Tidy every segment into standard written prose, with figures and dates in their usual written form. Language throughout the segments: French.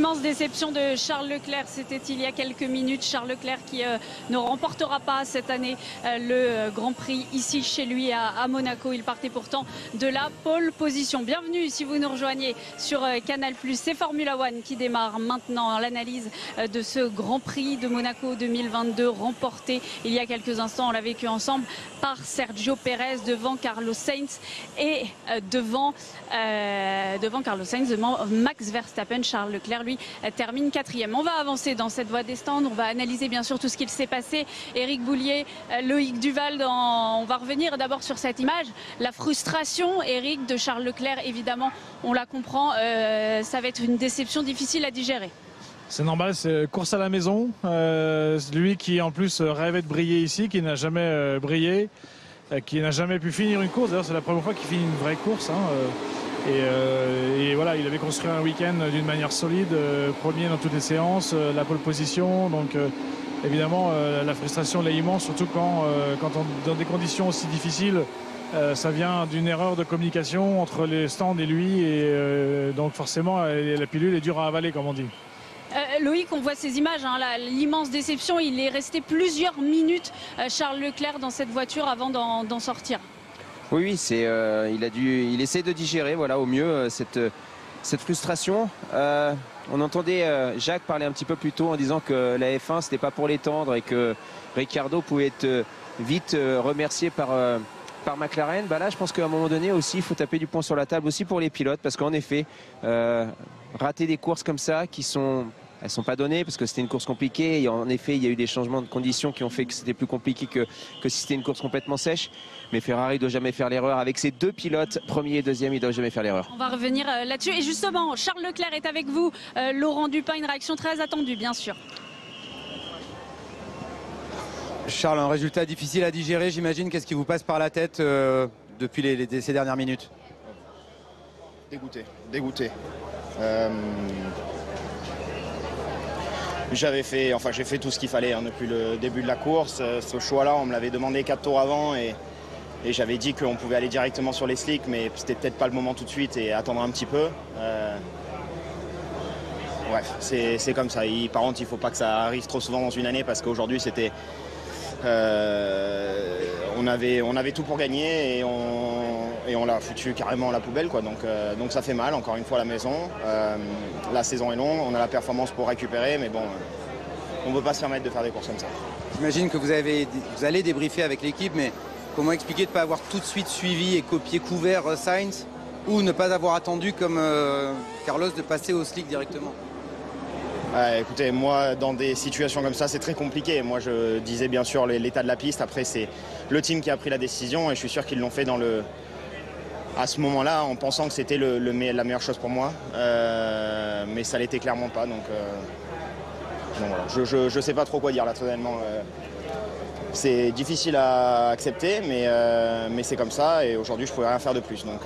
L'immense déception de Charles Leclerc, c'était il y a quelques minutes. Charles Leclerc qui ne remportera pas cette année le Grand Prix ici chez lui à Monaco. Il partait pourtant de la pole position. Bienvenue si vous nous rejoignez sur Canal+. C'est Formula One qui démarre maintenant l'analyse de ce Grand Prix de Monaco 2022 remporté il y a quelques instants. On l'a vécu ensemble par Sergio Pérez devant Carlos Sainz et devant Max Verstappen. Charles Leclerc, lui, termine 4e. On va avancer dans cette voie des stands. On va analyser bien sûr tout ce qu'il s'est passé. Éric Boulier, Loïc Duval, on va revenir d'abord sur cette image. La frustration, Éric, de Charles Leclerc, évidemment, on la comprend. Ça va être une déception difficile à digérer. C'est normal, c'est course à la maison. Lui qui en plus rêvait de briller ici, qui n'a jamais brillé, qui n'a jamais pu finir une course. D'ailleurs, c'est la première fois qu'il finit une vraie course. Et voilà, il avait construit un week-end d'une manière solide, premier dans toutes les séances, la pole position. Donc évidemment, la frustration est immense, surtout quand dans des conditions aussi difficiles, ça vient d'une erreur de communication entre les stands et lui. Et donc forcément, la pilule est dure à avaler, comme on dit. Loïc, on voit ces images, l'immense déception. Il est resté plusieurs minutes, Charles Leclerc, dans cette voiture avant d'en sortir. Oui, il essaie de digérer, voilà, au mieux cette frustration. On entendait Jacques parler un petit peu plus tôt en disant que la F1 c'était pas pour les tendres et que Ricciardo pouvait être vite remercié par McLaren. Là, je pense qu'à un moment donné aussi, il faut taper du poing sur la table aussi pour les pilotes, parce qu'en effet, rater des courses comme ça elles sont pas données parce que c'était une course compliquée et en effet il y a eu des changements de conditions qui ont fait que c'était plus compliqué que si c'était une course complètement sèche. Mais Ferrari ne doit jamais faire l'erreur. Avec ses deux pilotes, premier et deuxième, il ne doit jamais faire l'erreur. On va revenir là-dessus. Et justement, Charles Leclerc est avec vous. Laurent Dupin, une réaction très attendue, bien sûr. Charles, un résultat difficile à digérer, j'imagine. Qu'est-ce qui vous passe par la tête depuis ces dernières minutes? Dégoûté. J'ai fait tout ce qu'il fallait depuis le début de la course. Ce choix-là, on me l'avait demandé 4 tours avant et j'avais dit qu'on pouvait aller directement sur les slicks, mais c'était peut-être pas le moment tout de suite et attendre un petit peu. Bref, c'est comme ça. Par contre, il ne faut pas que ça arrive trop souvent dans une année parce qu'aujourd'hui, c'était, on avait tout pour gagner et on l'a foutu carrément à la poubelle, quoi. Donc ça fait mal, encore une fois, à la maison. La saison est longue, on a la performance pour récupérer, mais bon, on ne peut pas se permettre de faire des courses comme ça. J'imagine que vous allez débriefer avec l'équipe, mais comment expliquer de ne pas avoir tout de suite suivi et copié couvert Sainz ou ne pas avoir attendu comme Carlos de passer au slick directement? Écoutez, moi, dans des situations comme ça, c'est très compliqué. Moi, je disais bien sûr l'état de la piste. Après, c'est le team qui a pris la décision et je suis sûr qu'ils l'ont fait à ce moment-là en pensant que c'était la meilleure chose pour moi. Mais ça l'était clairement pas. Donc voilà. Je sais pas trop quoi dire là, honnêtement. C'est difficile à accepter, mais c'est comme ça. Et aujourd'hui, je ne pouvais rien faire de plus. Donc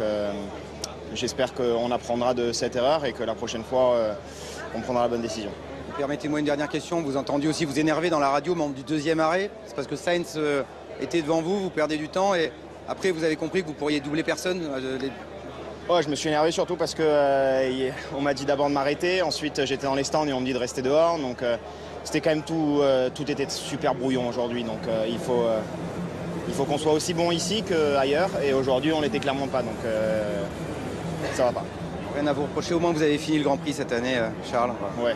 j'espère qu'on apprendra de cette erreur et que la prochaine fois, on prendra la bonne décision. Permettez-moi une dernière question. Vous entendiez aussi vous énerver dans la radio au moment du deuxième arrêt. C'est parce que Sainz était devant vous, vous perdez du temps et après vous avez compris que vous pourriez doubler personne. Ouais, je me suis énervé surtout parce que on m'a dit d'abord de m'arrêter. Ensuite, j'étais dans les stands et on me dit de rester dehors. Donc c'était quand même tout était super brouillon aujourd'hui. Donc il faut qu'on soit aussi bon ici qu'ailleurs. Et aujourd'hui, on n'était clairement pas. Donc ça va pas. Rien à vous reprocher, au moins vous avez fini le Grand Prix cette année, Charles. Ouais.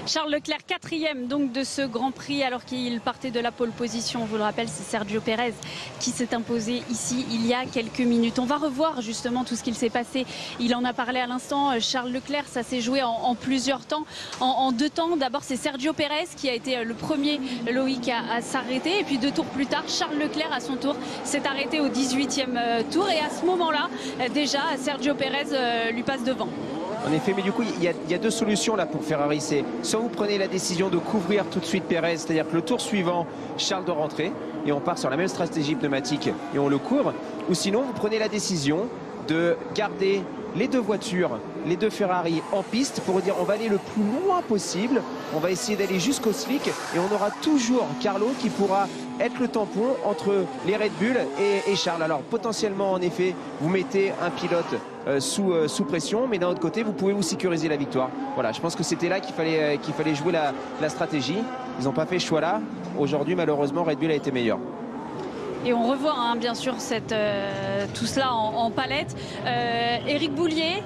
Charles Leclerc, 4e donc de ce Grand Prix alors qu'il partait de la pole position. On vous le rappelle, c'est Sergio Pérez qui s'est imposé ici il y a quelques minutes. On va revoir justement tout ce qu'il s'est passé. Il en a parlé à l'instant. Charles Leclerc, ça s'est joué en plusieurs temps, en 2 temps. D'abord, c'est Sergio Pérez qui a été le premier, Loïc, à s'arrêter. Et puis 2 tours plus tard, Charles Leclerc, à son tour, s'est arrêté au 18e tour. Et à ce moment-là, déjà, Sergio Pérez lui passe devant. En effet, mais du coup, il y a 2 solutions là pour Ferrari. C'est soit vous prenez la décision de couvrir tout de suite Pérez, c'est-à-dire que le tour suivant, Charles doit rentrer et on part sur la même stratégie pneumatique et on le couvre. Ou sinon, vous prenez la décision de garder les deux voitures, les deux Ferrari en piste pour dire on va aller le plus loin possible, on va essayer d'aller jusqu'au slick et on aura toujours Carlo qui pourra être le tampon entre les Red Bull et Charles. Alors potentiellement en effet vous mettez un pilote sous pression, mais d'un autre côté vous pouvez vous sécuriser la victoire. Voilà, je pense que c'était là qu'il fallait jouer la stratégie. Ils n'ont pas fait ce choix là. Aujourd'hui malheureusement Red Bull a été meilleur. Et on revoit bien sûr tout cela en palette. Éric Boulier,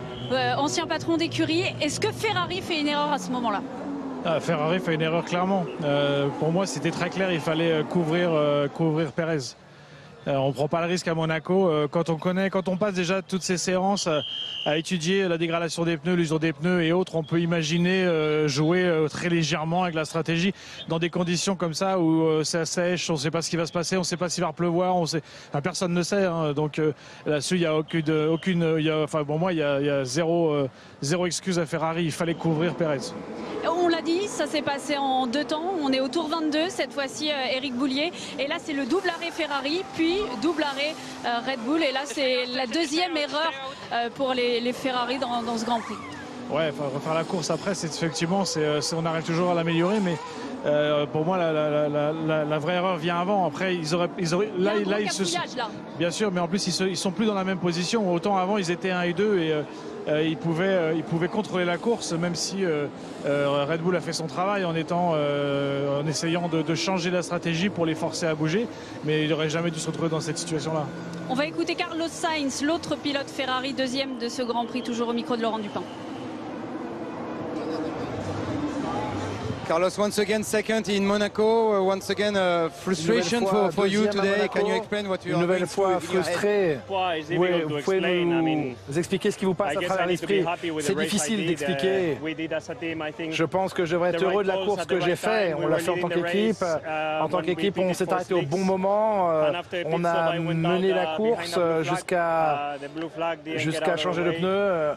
ancien patron d'écurie, est-ce que Ferrari fait une erreur à ce moment-là? Ferrari fait une erreur clairement. Pour moi c'était très clair, il fallait couvrir Pérez. On ne prend pas le risque à Monaco. Quand on passe déjà toutes ces séances à étudier la dégradation des pneus, l'usure des pneus et autres, on peut imaginer jouer très légèrement avec la stratégie dans des conditions comme ça où ça sèche, on ne sait pas ce qui va se passer, on ne sait pas s'il va pleuvoir, personne ne sait. Donc là-dessus, il y a pour moi, il y a zéro excuse à Ferrari. Il fallait couvrir Pérez. On l'a dit, ça s'est passé en 2 temps. On est au tour 22, cette fois-ci Éric Boulier. Et là, c'est le double arrêt Ferrari, puis double arrêt Red Bull. Et là, c'est la deuxième erreur pour les Ferrari dans ce Grand Prix. Ouais, refaire la course après, effectivement, on arrive toujours à l'améliorer, mais pour moi, la vraie erreur vient avant. Après, ils auraient là, ils se sont, bien sûr, mais en plus, ils sont plus dans la même position. Autant avant, ils étaient 1 et 2 et ils pouvaient contrôler la course, même si Red Bull a fait son travail en essayant de changer la stratégie pour les forcer à bouger, mais il n'aurait jamais dû se retrouver dans cette situation-là. On va écouter Carlos Sainz, l'autre pilote Ferrari, deuxième de ce Grand Prix, toujours au micro de Laurent Dupin. Carlos, once again, second in Monaco. Once again, frustration for you today. Can you explain what you are Une nouvelle going fois through frustré. Vous pouvez nous expliquer ce qui vous passe à travers l'esprit? C'est difficile d'expliquer. Je pense que je devrais être heureux de la course que j'ai faite. On l'a fait en tant qu'équipe. En tant qu'équipe, on s'est arrêté au bon moment. On a mené la course jusqu'à changer de pneu.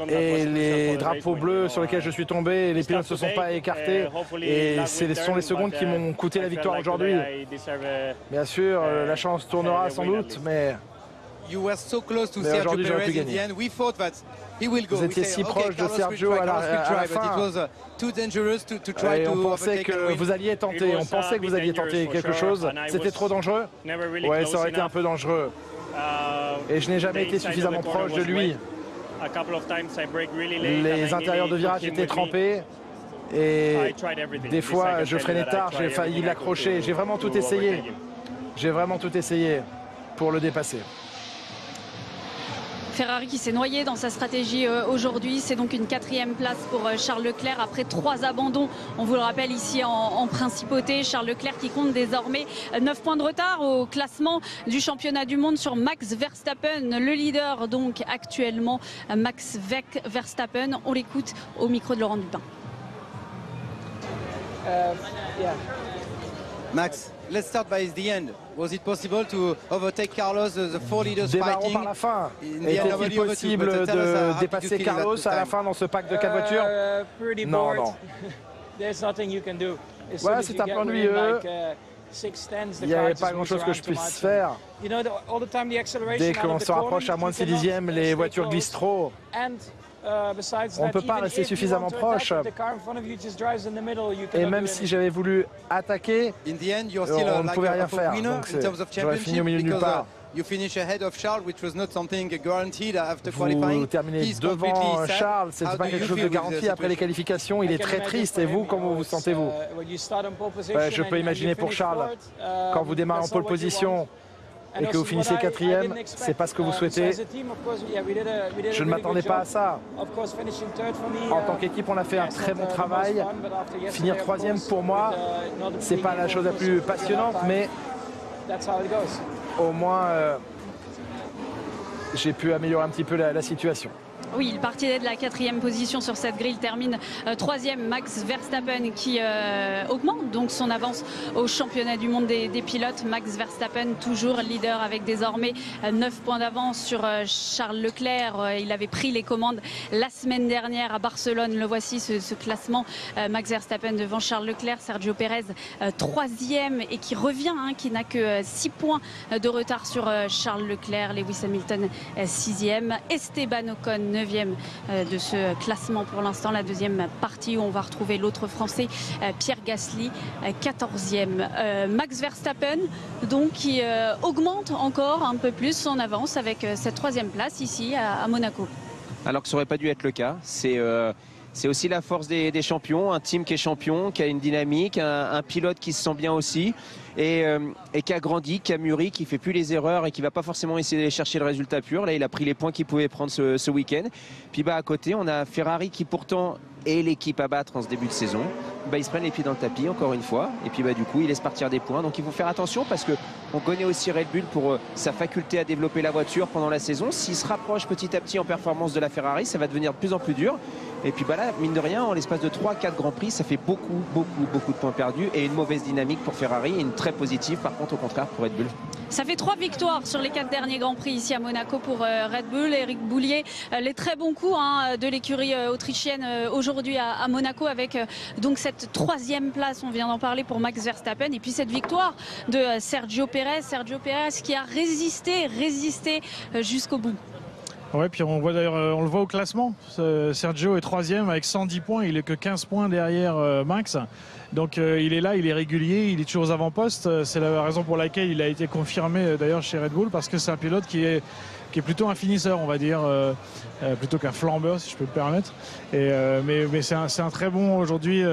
Et les drapeaux bleus sur lesquels je suis tombé, les pilotes se sont pas écartés et ce sont les secondes qui m'ont coûté la victoire aujourd'hui. Bien sûr, la chance tournera sans doute, mais aujourd'hui j'aurais pu gagner. Vous étiez si proche de Sergio à la fin. Et on pensait que vous alliez tenter, quelque chose. C'était trop dangereux? Ouais, ça aurait été un peu dangereux. Et je n'ai jamais été suffisamment proche de lui. Les intérieurs de virage étaient trempés. Et des fois, je freinais tard, j'ai failli l'accrocher. J'ai vraiment tout essayé. J'ai vraiment tout essayé pour le dépasser. Ferrari qui s'est noyé dans sa stratégie aujourd'hui. C'est donc une 4e place pour Charles Leclerc après 3 abandons. On vous le rappelle ici en principauté. Charles Leclerc qui compte désormais 9 points de retard au classement du championnat du monde sur Max Verstappen. Le leader donc actuellement, Max Verstappen. On l'écoute au micro de Laurent Dupin. Max, let's start by the end. Was it possible to overtake Carlos, the 4 leaders fighting? Par la fin. Est-il possible de dépasser Carlos à la fin dans ce pack de 4 voitures? Non, non. Ouais, c'est un peu ennuyeux. Il n'y avait pas grand-chose que je puisse faire. Dès qu'on se rapproche à moins de 6 dixièmes, les voitures glissent trop. On ne peut pas rester suffisamment proche. Et même si j'avais voulu attaquer, on ne pouvait rien faire. Donc j'aurais fini au milieu de nulle part. Vous terminez devant Charles, ce n'est pas quelque chose de garanti après les qualifications. Il est très triste. Et vous, comment vous sentez-vous? Je peux imaginer pour Charles, quand vous démarrez en pole position et que vous finissez 4e, c'est pas ce que vous souhaitez. Je ne m'attendais pas à ça. En tant qu'équipe, on a fait un très bon travail. Finir 3e pour moi, c'est pas la chose la plus passionnante, mais au moins j'ai pu améliorer un petit peu la situation. Oui, il partait de la 4e position sur cette grille, termine 3e. Max Verstappen qui augmente donc son avance au championnat du monde des pilotes. Max Verstappen toujours leader avec désormais 9 points d'avance sur Charles Leclerc. Il avait pris les commandes la semaine dernière à Barcelone. Le voici ce classement. Max Verstappen devant Charles Leclerc, Sergio Pérez 3e et qui revient, qui n'a que 6 points de retard sur Charles Leclerc. Lewis Hamilton 6e. Esteban Ocon 9e de ce classement pour l'instant. La deuxième partie où on va retrouver l'autre Français, Pierre Gasly 14e. Max Verstappen donc qui augmente encore un peu plus son avance avec cette 3e place ici à Monaco. Alors que ça n'aurait pas dû être le cas. C'est aussi la force des champions, un team qui est champion, qui a une dynamique, un pilote qui se sent bien aussi et qui a grandi, qui a mûri, qui ne fait plus les erreurs et qui ne va pas forcément essayer d'aller chercher le résultat pur. Là, il a pris les points qu'il pouvait prendre ce week-end. Puis à côté, on a Ferrari qui pourtant est l'équipe à battre en ce début de saison. Ils se prennent les pieds dans le tapis encore une fois et puis du coup ils laissent partir des points, donc il faut faire attention parce qu'on connaît aussi Red Bull pour sa faculté à développer la voiture pendant la saison. S'il se rapproche petit à petit en performance de la Ferrari, ça va devenir de plus en plus dur et puis là mine de rien en l'espace de 3-4 Grands Prix ça fait beaucoup de points perdus et une mauvaise dynamique pour Ferrari et une très positive par contre au contraire pour Red Bull. Ça fait 3 victoires sur les 4 derniers Grands Prix ici à Monaco pour Red Bull. Éric Boulier, les très bons coups de l'écurie autrichienne aujourd'hui à Monaco avec donc cette 3e place, on vient d'en parler pour Max Verstappen et puis cette victoire de Sergio Pérez qui a résisté jusqu'au bout. Ouais, puis on voit d'ailleurs, on le voit au classement. Sergio est 3e avec 110 points. Il est que 15 points derrière Max. Donc il est là, il est régulier, il est toujours aux avant-postes. C'est la raison pour laquelle il a été confirmé d'ailleurs chez Red Bull parce que c'est un pilote qui est plutôt un finisseur, on va dire, plutôt qu'un flambeur, si je peux me permettre. Mais c'est un très bon aujourd'hui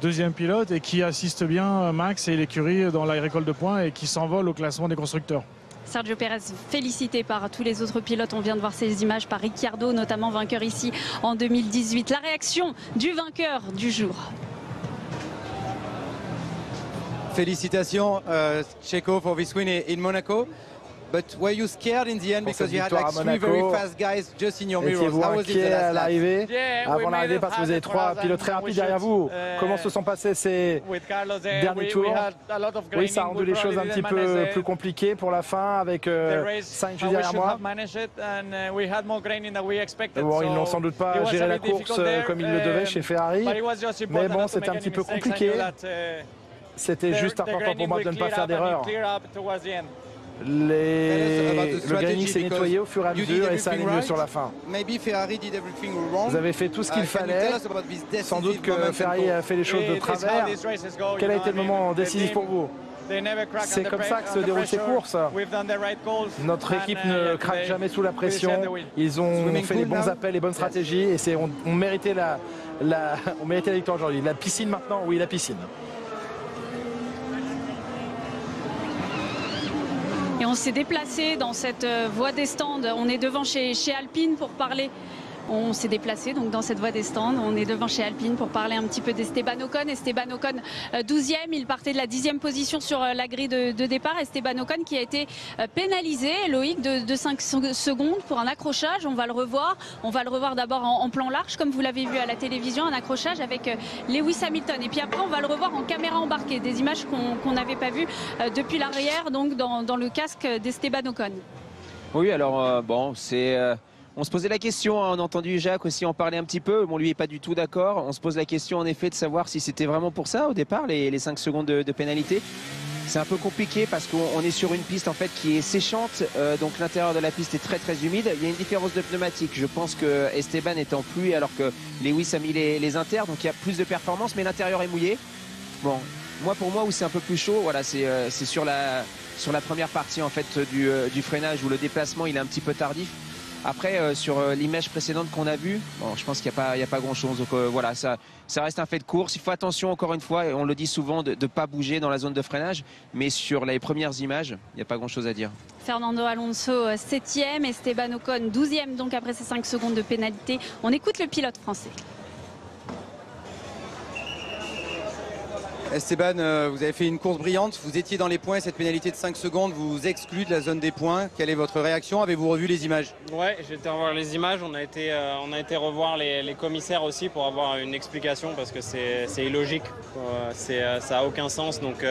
deuxième pilote et qui assiste bien Max et l'écurie dans la récolte de points et qui s'envole au classement des constructeurs. Sergio Pérez félicité par tous les autres pilotes. On vient de voir ces images par Ricciardo, notamment vainqueur ici en 2018. La réaction du vainqueur du jour. Félicitations Checo for this win in Monaco. But were you scared in the end because you had like 3 very fast guys just in your mirrors? How was it à l'arrivée, avant l'arrivée, parce que vous avez 3 pilotes très rapides derrière vous. Comment se sont passés ces derniers tours? Oui, ça a rendu les choses un petit peu plus compliquées pour la fin avec Sainz juste derrière moi. Bon, ils n'ont sans doute pas géré la course comme ils le devaient chez Ferrari, mais bon, c'était un petit peu compliqué. C'était juste important pour moi de ne pas faire d'erreur. Le graining s'est nettoyé au fur et à mesure et ça allait mieux sur la fin. Vous avez fait tout ce qu'il fallait. Sans doute que Ferrari a fait les choses de travers. Quel a été le moment décisif pour vous? C'est comme ça que se déroulent ces courses. Notre équipe ne craque jamais sous la pression. Ils ont fait les bons appels, les bonnes stratégies et on méritait la victoire aujourd'hui. La piscine maintenant? Oui, la piscine. Et on s'est déplacé dans cette voie des stands. On est devant chez Alpine pour parler. On s'est déplacé donc dans cette voie des stands. On est devant chez Alpine pour parler un petit peu d'Esteban Ocon. Esteban Ocon 12e. Il partait de la 10e position sur la grille de départ. Esteban Ocon qui a été pénalisé, Loïc, de 5 secondes pour un accrochage. On va le revoir. On va le revoir d'abord en plan large, comme vous l'avez vu à la télévision, un accrochage avec Lewis Hamilton. Et puis après, on va le revoir en caméra embarquée. Des images qu'on n'avait pas vues depuis l'arrière, donc dans le casque d'Esteban Ocon. Oui, alors bon, on se posait la question, on a entendu Jacques aussi en parler un petit peu, bon lui n'est pas du tout d'accord. On se pose la question en effet de savoir si c'était vraiment pour ça au départ, les 5 secondes de pénalité. C'est un peu compliqué parce qu'on est sur une piste en fait qui est séchante, donc l'intérieur de la piste est très humide. Il y a une différence de pneumatique, je pense que Esteban est en pluie alors que Lewis a mis les inters, donc il y a plus de performance mais l'intérieur est mouillé. Bon, pour moi où c'est un peu plus chaud, voilà, c'est sur la première partie en fait du freinage où le déplacement il est un petit peu tardif. Après, sur l'image précédente qu'on a vue, bon, je pense qu'il n'y a pas grand-chose. Donc voilà, ça reste un fait de course. Il faut attention, encore une fois, et on le dit souvent, de ne pas bouger dans la zone de freinage. Mais sur les premières images, il n'y a pas grand-chose à dire. Fernando Alonso 7e, Esteban Ocon 12e, donc après ces 5 secondes de pénalité. On écoute le pilote français. Esteban, vous avez fait une course brillante, vous étiez dans les points, cette pénalité de 5 secondes vous exclut de la zone des points. Quelle est votre réaction? Avez-vous revu les images? Ouais, j'ai été revoir les images, on a été revoir les commissaires aussi pour avoir une explication parce que c'est illogique, ça n'a aucun sens. Donc,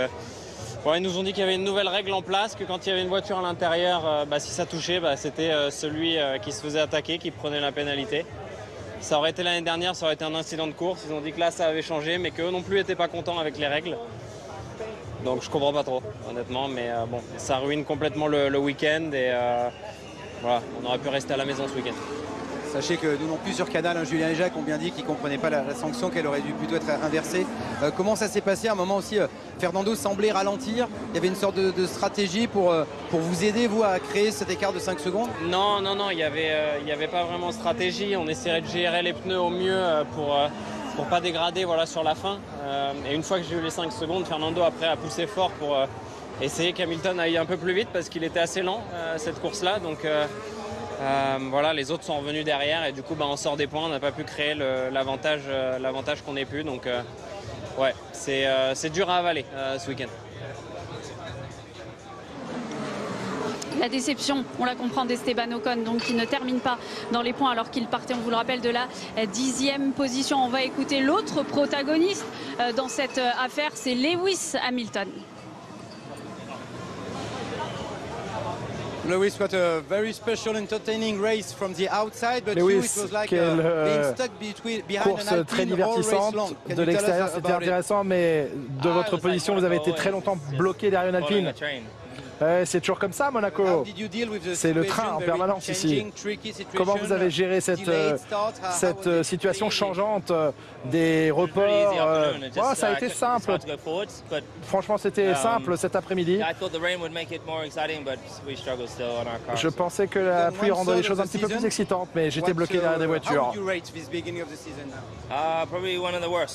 ils nous ont dit qu'il y avait une nouvelle règle en place, que quand il y avait une voiture à l'intérieur, si ça touchait, c'était celui qui se faisait attaquer qui prenait la pénalité. Ça aurait été l'année dernière, ça aurait été un incident de course. Ils ont dit que là, ça avait changé, mais qu'eux non plus n'étaient pas contents avec les règles. Donc je comprends pas trop, honnêtement. Mais bon, ça ruine complètement le week-end et voilà, on aurait pu rester à la maison ce week-end. Sachez que nous non plus sur Canal, Julien et Jacques ont bien dit qu'ils ne comprenaient pas la sanction, qu'elle aurait dû plutôt être inversée. Comment ça s'est passé? À un moment aussi, Fernando semblait ralentir. Il y avait une sorte de stratégie pour vous aider, vous, à créer cet écart de 5 secondes? Non, il n'y avait pas vraiment de stratégie. On essaierait de gérer les pneus au mieux pour pas dégrader sur la fin. Et une fois que j'ai eu les 5 secondes, Fernando après a poussé fort pour essayer qu'Hamilton aille un peu plus vite parce qu'il était assez lent cette course-là. Donc les autres sont revenus derrière et du coup on sort des points, on n'a pas pu créer l'avantage qu'on ait pu. Donc c'est dur à avaler ce week-end. La déception, on la comprend, d'Esteban Ocon, donc qui ne termine pas dans les points alors qu'il partait, on vous le rappelle, de la 10e position. On va écouter l'autre protagoniste dans cette affaire, c'est Lewis Hamilton. Lewis, what a very special, entertaining race from the outside, but Lewis, you, it was like being stuck behind course an très Alpine all race divertissante. long. De l'extérieur, c'était intéressant, mais de votre position, vous avez été très longtemps bloqué derrière une Alpine. C'est toujours comme ça, Monaco. C'est le train en permanence ici. Comment vous avez géré cette situation changeante des reports? Ça a été simple. Franchement, c'était simple cet après-midi. Je pensais que la pluie rendrait les choses un petit peu plus excitantes, mais j'étais bloqué derrière des voitures.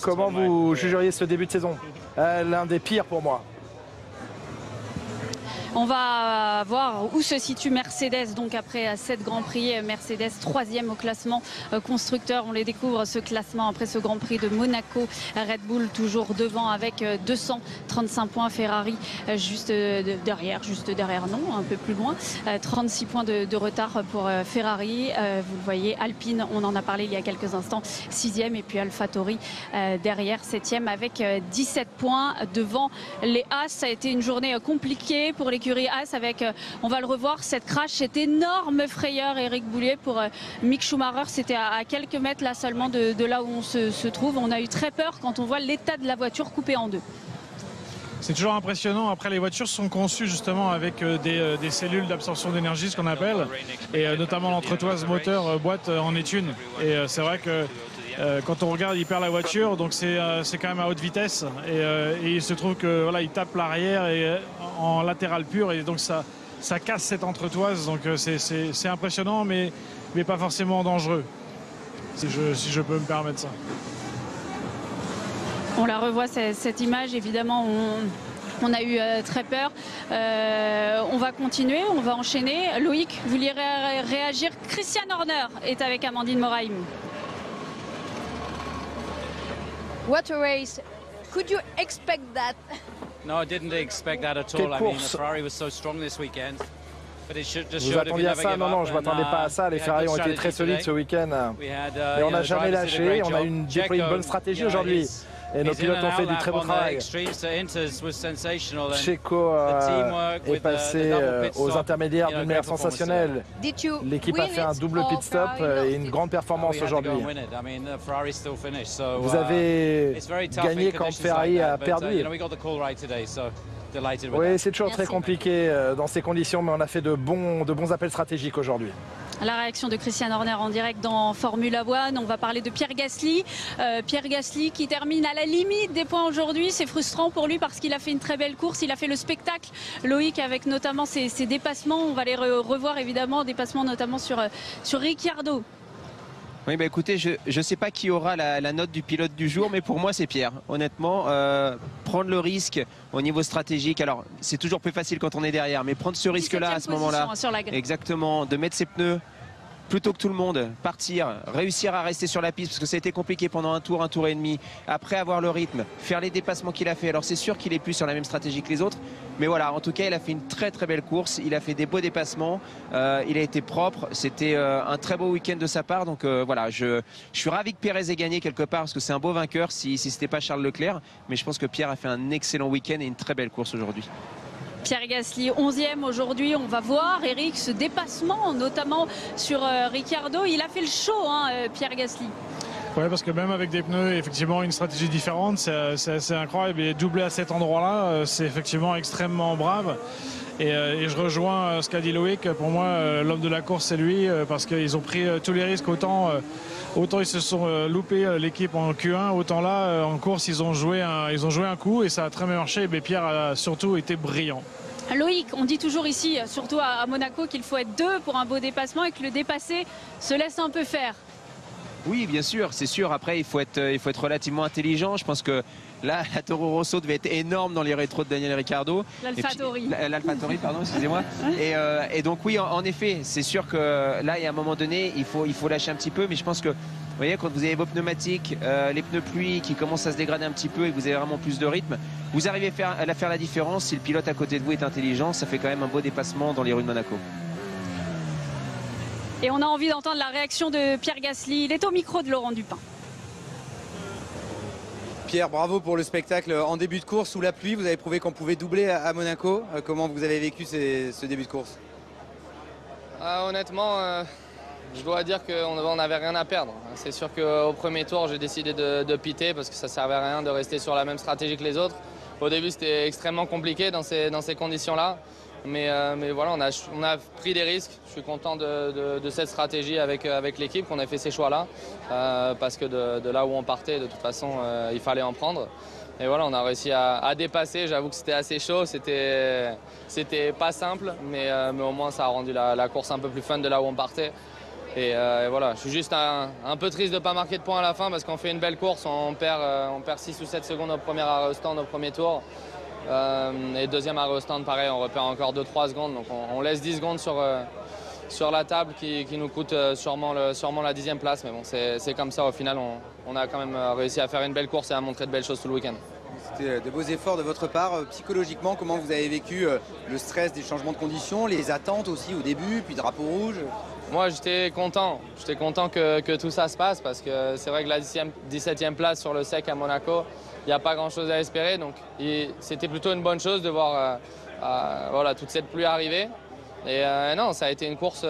Comment vous jugeriez ce début de saison? L'un des pires pour moi. On va voir où se situe Mercedes donc après 7 Grands Prix. Mercedes 3e au classement constructeur. On les découvre ce classement après ce Grand Prix de Monaco. Red Bull toujours devant avec 235 points. Ferrari juste derrière non, un peu plus loin. 36 points de retard pour Ferrari. Vous le voyez, Alpine, on en a parlé il y a quelques instants, 6e, et puis AlphaTauri derrière 7e avec 17 points devant les As. Ça a été une journée compliquée pour l'écurie As avec, on va le revoir, cette crash, cette énorme frayeur, Eric Boulier, pour Mick Schumacher. C'était à quelques mètres là seulement de là où on se trouve. On a eu très peur quand on voit l'état de la voiture coupée en deux. C'est toujours impressionnant. Après, les voitures sont conçues justement avec des cellules d'absorption d'énergie, ce qu'on appelle, et notamment l'entretoise moteur boîte en est une. Et c'est vrai que quand on regarde, il perd la voiture, donc c'est quand même à haute vitesse, et il se trouve que il tape l'arrière et en latéral pur, et donc ça casse cette entretoise. Donc c'est impressionnant, mais pas forcément dangereux, si je peux me permettre ça. On la revoit cette image, évidemment. On a eu très peur. On va continuer, on va enchaîner. Loïc, vous vouliez réagir? Christian Horner est avec Amandine Moraim. What a race. Could you expect that? No, I didn't expect that at all. I mean, the Ferrari was so strong this weekend. But it just Vous attendiez à ça? Non, je ne m'attendais pas à ça. Les Ferrari ont été très solides ce week-end. Et on n'a jamais lâché. On a déployé une bonne stratégie aujourd'hui. Et nos pilotes ont fait du très beau travail. Checo est passé aux intermédiaires d'une manière sensationnelle. L'équipe a fait un double pit stop et une grande performance aujourd'hui. Vous avez gagné quand Ferrari a perdu. Oui, c'est toujours très compliqué dans ces conditions, mais on a fait de bons appels stratégiques aujourd'hui. La réaction de Christian Horner en direct dans Formula One. On va parler de Pierre Gasly. Pierre Gasly qui termine à la limite des points aujourd'hui. C'est frustrant pour lui parce qu'il a fait une très belle course. Il a fait le spectacle, Loïc, avec notamment ses dépassements. On va les revoir évidemment, dépassements notamment sur Ricciardo. Oui, écoutez, je ne sais pas qui aura la note du pilote du jour, mais pour moi c'est Pierre. Honnêtement, prendre le risque au niveau stratégique, alors c'est toujours plus facile quand on est derrière, mais prendre ce risque-là à ce moment-là, exactement, de mettre ses pneus plutôt que tout le monde, partir, réussir à rester sur la piste, parce que ça a été compliqué pendant un tour et demi, après avoir le rythme, faire les dépassements qu'il a fait. Alors c'est sûr qu'il est plus sur la même stratégie que les autres, mais voilà, en tout cas il a fait une très très belle course, il a fait des beaux dépassements, il a été propre, c'était un très beau week-end de sa part, donc voilà, je suis ravi que Pérez ait gagné quelque part, parce que c'est un beau vainqueur si c'était pas Charles Leclerc, mais je pense que Pierre a fait un excellent week-end et une très belle course aujourd'hui. Pierre Gasly, 11e aujourd'hui. On va voir, Eric, ce dépassement, notamment sur Ricciardo. Il a fait le show, hein, Pierre Gasly. Oui, parce que même avec des pneus, effectivement, une stratégie différente, c'est incroyable. Et doubler à cet endroit-là, c'est effectivement extrêmement brave. Et je rejoins ce qu'a dit Loïc. Pour moi, l'homme de la course, c'est lui, parce qu'ils ont pris tous les risques. Autant ils se sont loupés l'équipe en Q1, autant là, en course, ils ont joué un coup et ça a très bien marché. Mais Pierre a surtout été brillant. Loïc, on dit toujours ici, surtout à Monaco, qu'il faut être deux pour un beau dépassement et que le dépassé se laisse un peu faire. Oui, bien sûr, c'est sûr. Après, il faut être relativement intelligent. Je pense que là, la Toro Rosso devait être énorme dans les rétros de Daniel Ricciardo. L'Alphatori. L'Alphatori, pardon, excusez-moi. Et donc oui, en effet, c'est sûr que là, il y a un moment donné, il faut lâcher un petit peu. Mais je pense que, vous voyez, quand vous avez vos pneumatiques, les pneus pluie qui commencent à se dégrader un petit peu et que vous avez vraiment plus de rythme, vous arrivez à faire la différence. Si le pilote à côté de vous est intelligent, ça fait quand même un beau dépassement dans les rues de Monaco. Et on a envie d'entendre la réaction de Pierre Gasly. Il est au micro de Laurent Dupin. Pierre, bravo pour le spectacle en début de course sous la pluie. Vous avez prouvé qu'on pouvait doubler à Monaco. Comment vous avez vécu ce début de course? Honnêtement, je dois dire qu'on n'avait rien à perdre. C'est sûr qu'au premier tour, j'ai décidé de piter parce que ça ne servait à rien de rester sur la même stratégie que les autres. Au début, c'était extrêmement compliqué dans ces conditions-là. Mais voilà, on a pris des risques. Je suis content de cette stratégie avec l'équipe, qu'on ait fait ces choix-là. Parce que de là où on partait, de toute façon, il fallait en prendre. Et voilà, on a réussi à dépasser. J'avoue que c'était assez chaud. C'était pas simple, mais au moins ça a rendu la course un peu plus fun de là où on partait. Et voilà, je suis juste un peu triste de ne pas marquer de points à la fin parce qu'on fait une belle course. On perd 6 ou 7 secondes au premier arrêt au stand au premier tour. Et deuxième arrêt au stand, pareil, on repère encore 2-3 secondes. Donc on laisse 10 secondes sur la table qui nous coûte sûrement la 10e place. Mais bon, c'est comme ça. Au final, on a quand même réussi à faire une belle course et à montrer de belles choses tout le week-end. C'était de beaux efforts de votre part. Psychologiquement, comment vous avez vécu le stress des changements de conditions, les attentes aussi au début, puis drapeau rouge? Moi, j'étais content. J'étais content que tout ça se passe parce que c'est vrai que la 17e place sur le sec à Monaco, il n'y a pas grand-chose à espérer. Donc, c'était plutôt une bonne chose de voir voilà, toute cette pluie arriver. Et non, ça a été une course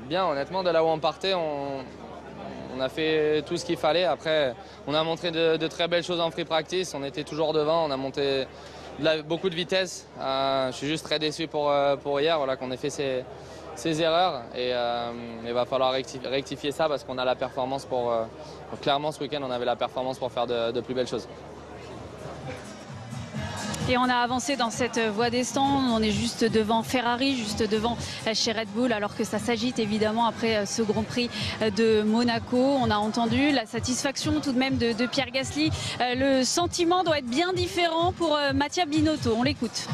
bien, honnêtement. De là où on partait, on a fait tout ce qu'il fallait. Après, on a montré de très belles choses en free practice. On était toujours devant, on a monté beaucoup de vitesse. Je suis juste très déçu pour hier, voilà, qu'on ait fait ces erreurs. Et il va falloir rectifier ça parce qu'on a la performance pour... clairement, ce week-end, on avait la performance pour faire de plus belles choses. Et on a avancé dans cette voie des stands, on est juste devant Ferrari, juste devant chez Red Bull, alors que ça s'agite évidemment après ce Grand Prix de Monaco. On a entendu la satisfaction tout de même de Pierre Gasly. Le sentiment doit être bien différent pour Mattia Binotto. On l'écoute.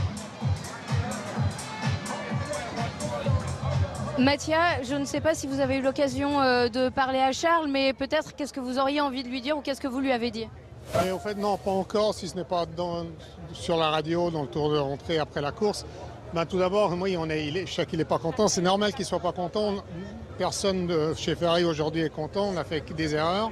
Mattia, je ne sais pas si vous avez eu l'occasion de parler à Charles, mais peut-être qu'est-ce que vous auriez envie de lui dire ou qu'est-ce que vous lui avez dit? Et au fait, non, pas encore, si ce n'est pas sur la radio, dans le tour de rentrée après la course. Ben, tout d'abord, oui, je sais qu'il n'est pas content. C'est normal qu'il ne soit pas content. Personne chez Ferrari aujourd'hui est content. On a fait des erreurs.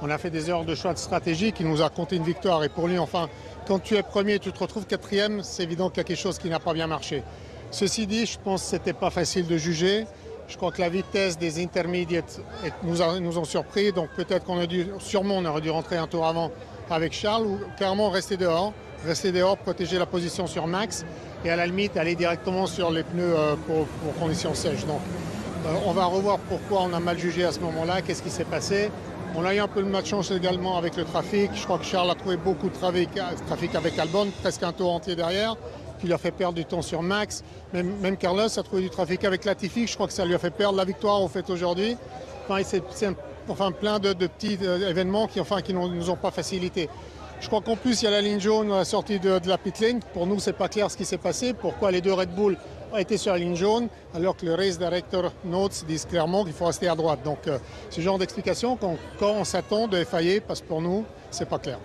On a fait des erreurs de choix de stratégie qui nous a compté une victoire. Et pour lui, enfin, quand tu es premier et tu te retrouves quatrième, c'est évident qu'il y a quelque chose qui n'a pas bien marché. Ceci dit, je pense que ce n'était pas facile de juger. Je crois que la vitesse des intermediates nous ont surpris. Donc peut-être qu'on on aurait dû rentrer un tour avant avec Charles ou carrément rester dehors, protéger la position sur Max et à la limite aller directement sur les pneus pour conditions sèches. Donc on va revoir pourquoi on a mal jugé à ce moment-là, qu'est-ce qui s'est passé. On a eu un peu de malchance également avec le trafic. Je crois que Charles a trouvé beaucoup de trafic avec Albon, presque un tour entier derrière, qui lui a fait perdre du temps sur Max. Même Carlos a trouvé du trafic avec Latifi. Je crois que ça lui a fait perdre la victoire au fait aujourd'hui. Enfin, plein de petits événements qui ne nous ont pas facilité. Je crois qu'en plus, il y a la ligne jaune à la sortie de la pit lane. Pour nous, c'est pas clair ce qui s'est passé. Pourquoi les deux Red Bull été sur la ligne jaune, alors que le race director notes disent clairement qu'il faut rester à droite. Donc ce genre d'explication, quand on s'attend de faillir, parce que pour nous, c'est pas clair.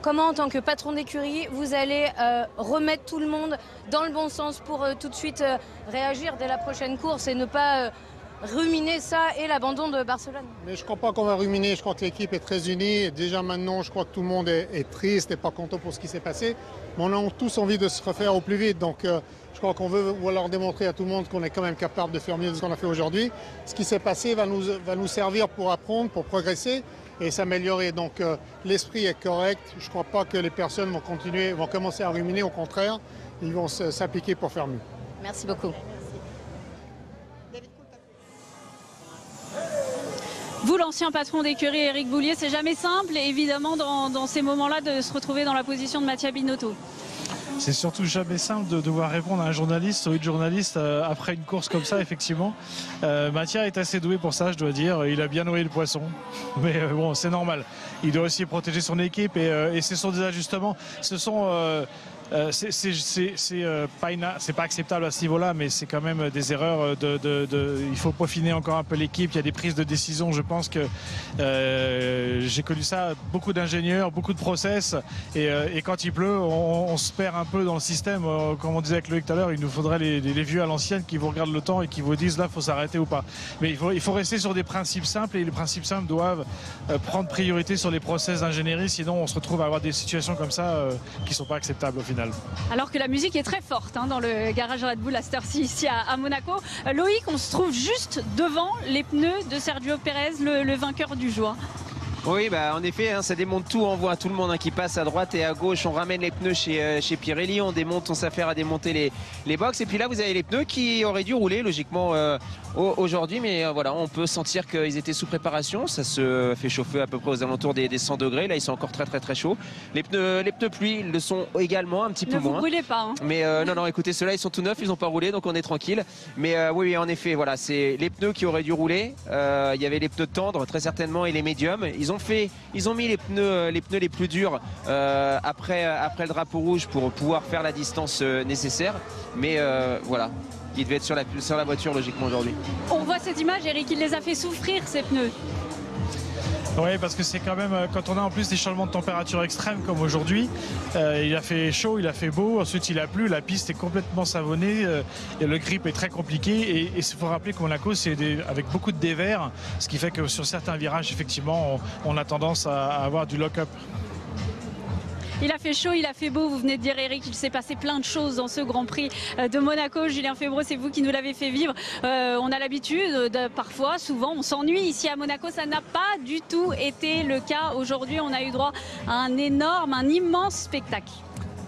Comment, en tant que patron d'écurie, vous allez remettre tout le monde dans le bon sens pour tout de suite réagir dès la prochaine course et ne pas ruminer ça et l'abandon de Barcelone? Mais je ne crois pas qu'on va ruminer, je crois que l'équipe est très unie. Et déjà maintenant, je crois que tout le monde est triste et pas content pour ce qui s'est passé. Mais on a tous envie de se refaire au plus vite. Donc je crois qu'on veut leur démontrer à tout le monde qu'on est quand même capable de faire mieux de ce qu'on a fait aujourd'hui. Ce qui s'est passé va nous servir pour apprendre, pour progresser et s'améliorer. Donc l'esprit est correct. Je ne crois pas que les personnes vont commencer à ruminer. Au contraire, ils vont s'appliquer pour faire mieux. Merci beaucoup. Vous, l'ancien patron d'écurie Eric Boulier, c'est jamais simple, évidemment, dans ces moments-là, de se retrouver dans la position de Mattia Binotto. C'est surtout jamais simple de devoir répondre à un journaliste ou une journaliste après une course comme ça, effectivement. Mattia est assez doué pour ça, je dois dire. Il a bien noyé le poisson. Mais bon, c'est normal. Il doit aussi protéger son équipe et ce sont des ajustements. Ce sont... c'est pas acceptable à ce niveau-là, mais c'est quand même des erreurs. Il faut peaufiner encore un peu l'équipe. Il y a des prises de décision. Je pense que j'ai connu ça, beaucoup d'ingénieurs, beaucoup de process. Et quand il pleut, on se perd un peu dans le système. Comme on disait avec Loïc tout à l'heure, il nous faudrait les vieux à l'ancienne qui vous regardent le temps et qui vous disent là, il faut s'arrêter ou pas. Mais il faut rester sur des principes simples et les principes simples doivent prendre priorité sur les process d'ingénierie. Sinon, on se retrouve à avoir des situations comme ça qui ne sont pas acceptables au final. Alors que la musique est très forte dans le garage Red Bull à cette heure-ci ici à Monaco. Loïc, on se trouve juste devant les pneus de Sergio Pérez, le vainqueur du jour. Oui, en effet, ça démonte tout. On voit tout le monde qui passe à droite et à gauche. On ramène les pneus chez Pirelli. On s'affaire à démonter les box. Et puis là, vous avez les pneus qui auraient dû rouler logiquement aujourd'hui. Mais voilà, on peut sentir qu'ils étaient sous préparation. Ça se fait chauffer à peu près aux alentours des 100 degrés. Là, ils sont encore très très très chauds. Les pneus pluie, ils le sont également un petit peu moins. Ne vous brûlez pas. Mais non, écoutez, ceux-là, ils sont tout neufs. Ils n'ont pas roulé, donc on est tranquille. Mais oui, en effet, voilà, c'est les pneus qui auraient dû rouler. Il y avait les pneus tendres, très certainement, et les médiums. Ils ont mis les pneus les plus durs après le drapeau rouge pour pouvoir faire la distance nécessaire. Mais voilà, ils devaient être sur la voiture logiquement aujourd'hui. On voit cette image, Eric, il les a fait souffrir ces pneus. Oui, parce que c'est quand même, quand on a en plus des changements de température extrêmes comme aujourd'hui, il a fait chaud, il a fait beau, ensuite il a plu, la piste est complètement savonnée, et le grip est très compliqué et il faut rappeler que Monaco c'est avec beaucoup de dévers, ce qui fait que sur certains virages effectivement on a tendance à avoir du lock-up. Il a fait chaud, il a fait beau, vous venez de dire Eric, il s'est passé plein de choses dans ce Grand Prix de Monaco. Julien Febvre, c'est vous qui nous l'avez fait vivre. On a l'habitude, parfois, souvent, on s'ennuie ici à Monaco. Ça n'a pas du tout été le cas aujourd'hui. On a eu droit à un immense spectacle.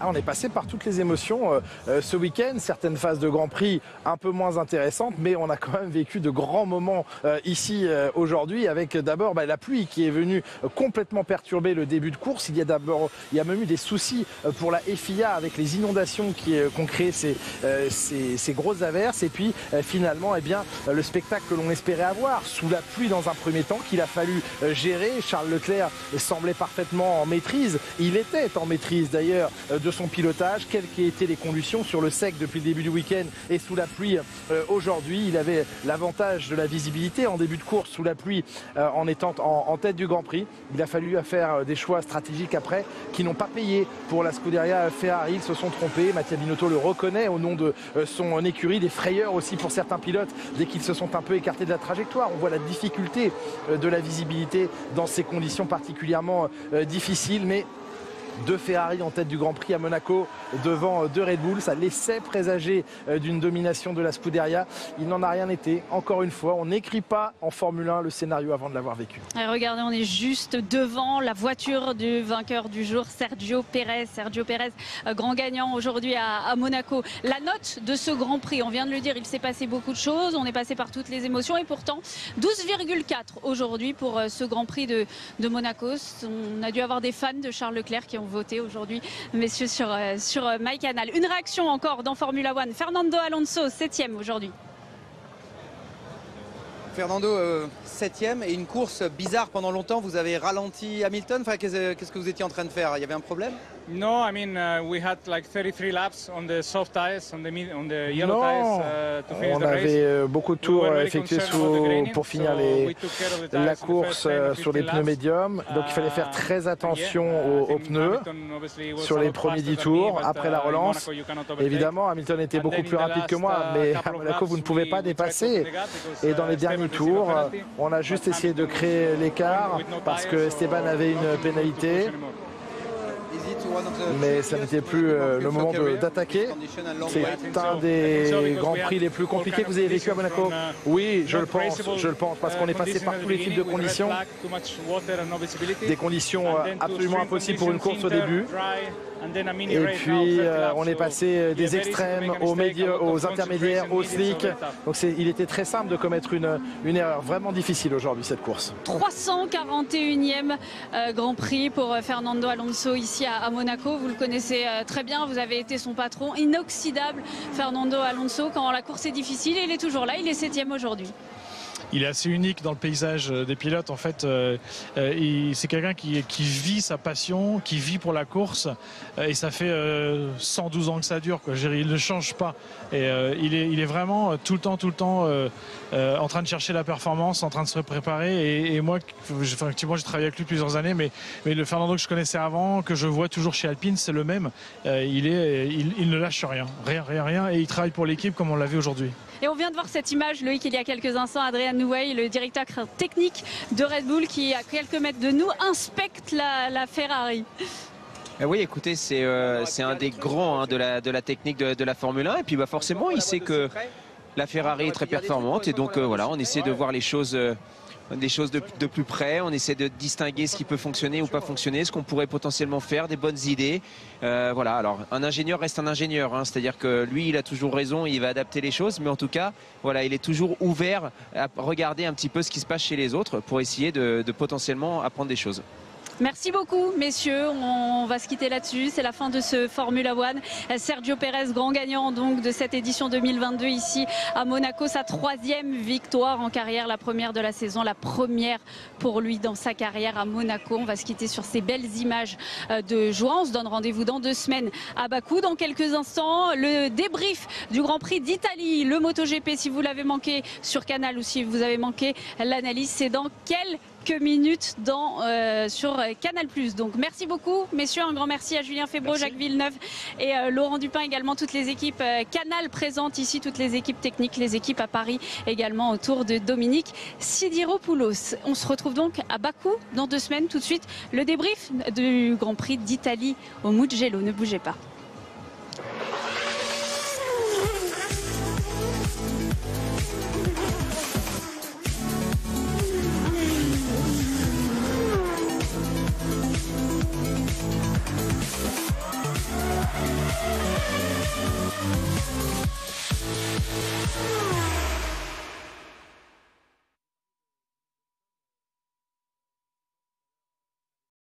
On est passé par toutes les émotions ce week-end, certaines phases de Grand Prix un peu moins intéressantes, mais on a quand même vécu de grands moments ici aujourd'hui, avec d'abord la pluie qui est venue complètement perturber le début de course. Il y a même eu des soucis pour la FIA avec les inondations qu'ont créé ces grosses averses, et puis finalement le spectacle que l'on espérait avoir sous la pluie dans un premier temps, qu'il a fallu gérer. Charles Leclerc semblait parfaitement en maîtrise, il était en maîtrise d'ailleurs de son pilotage, quelles qu'aient été les conditions sur le sec depuis le début du week-end et sous la pluie aujourd'hui. Il avait l'avantage de la visibilité en début de course sous la pluie en étant en tête du Grand Prix. Il a fallu faire des choix stratégiques après qui n'ont pas payé pour la Scuderia Ferrari. Ils se sont trompés. Mattia Binotto le reconnaît au nom de son écurie. Des frayeurs aussi pour certains pilotes dès qu'ils se sont un peu écartés de la trajectoire. On voit la difficulté de la visibilité dans ces conditions particulièrement difficiles, mais deux Ferrari en tête du Grand Prix à Monaco devant deux Red Bull, ça laissait présager d'une domination de la Scuderia. Il n'en a rien été. Encore une fois, on n'écrit pas en Formule 1 le scénario avant de l'avoir vécu. Et regardez, on est juste devant la voiture du vainqueur du jour, Sergio Pérez. Sergio Pérez, grand gagnant aujourd'hui à Monaco. La note de ce Grand Prix, on vient de le dire, il s'est passé beaucoup de choses, on est passé par toutes les émotions et pourtant 12,4 aujourd'hui pour ce Grand Prix de Monaco. On a dû avoir des fans de Charles Leclerc qui ont voté aujourd'hui, messieurs, sur MyCanal. Une réaction encore dans Formula One. Fernando Alonso, 7e aujourd'hui. Fernando, 7e et une course bizarre pendant longtemps. Vous avez ralenti Hamilton. Enfin, qu'est-ce que vous étiez en train de faire? Il y avait un problème? No, I mean we had like 33 laps on the soft tires, on the yellow tires to finish on the race. avait beaucoup de tours effectués pour finir la course sur des pneus médiums. Donc il fallait faire très attention aux pneus sur les premiers 10 tours. Après la relance, évidemment, Hamilton était beaucoup plus rapide que moi, mais à Monaco, vous ne pouvez pas dépasser. Et dans les derniers tours, on a juste essayé de créer l'écart parce que Esteban avait une pénalité. Mais ça n'était plus le moment d'attaquer. C'est un des grands prix les plus compliqués que vous avez vécu à Monaco. Oui, je le pense, parce qu'on est passé par tous les types de conditions. Des conditions absolument impossibles pour une course au début. Et puis on est passé des extrêmes aux intermédiaires, aux slicks. Donc il était très simple de commettre une erreur vraiment difficile aujourd'hui cette course. 341e Grand Prix pour Fernando Alonso ici à Monaco. Vous le connaissez très bien, vous avez été son patron. Inoxydable Fernando Alonso quand la course est difficile. Il est toujours là, il est 7e aujourd'hui. Il est assez unique dans le paysage des pilotes. En fait, c'est quelqu'un qui vit sa passion, qui vit pour la course. Et ça fait 112 ans que ça dure, quoi. Il ne change pas. Et il est vraiment tout le temps en train de chercher la performance, en train de se préparer. Et moi, effectivement, j'ai travaillé avec lui plusieurs années. Mais le Fernando que je connaissais avant, que je vois toujours chez Alpine, c'est le même. Il ne lâche rien. Rien. Et il travaille pour l'équipe comme on l'a vu aujourd'hui. Et on vient de voir cette image, Loïc, il y a quelques instants. Adrian Newey, le directeur technique de Red Bull, qui à quelques mètres de nous inspecte la Ferrari. Oui, écoutez, c'est un des grands de la technique de la Formule 1. Et puis forcément, il sait que la Ferrari est très performante. Et donc voilà, on essaie de voir les choses... des choses de plus près, on essaie de distinguer ce qui peut fonctionner ou pas fonctionner, ce qu'on pourrait potentiellement faire, des bonnes idées. Voilà, alors un ingénieur reste un ingénieur, hein, c'est-à-dire que lui il a toujours raison, il va adapter les choses, mais en tout cas, voilà, il est toujours ouvert à regarder un petit peu ce qui se passe chez les autres pour essayer de potentiellement apprendre des choses. Merci beaucoup, messieurs. On va se quitter là-dessus. C'est la fin de ce Formula One. Sergio Pérez, grand gagnant donc de cette édition 2022 ici à Monaco. Sa 3e victoire en carrière, la première de la saison, la première pour lui dans sa carrière à Monaco. On va se quitter sur ces belles images de joie. On se donne rendez-vous dans 2 semaines à Bakou. Dans quelques instants, le débrief du Grand Prix d'Italie, le MotoGP. Si vous l'avez manqué sur Canal ou si vous avez manqué l'analyse, c'est dans quelques minutes sur Canal+. Donc merci beaucoup messieurs, un grand merci à Julien Febvre, Jacques Villeneuve et Laurent Dupin également, toutes les équipes Canal présentes ici, toutes les équipes techniques, les équipes à Paris également autour de Dominique Sidiropoulos. On se retrouve donc à Bakou dans 2 semaines. Tout de suite le débrief du Grand Prix d'Italie au Mugello, ne bougez pas.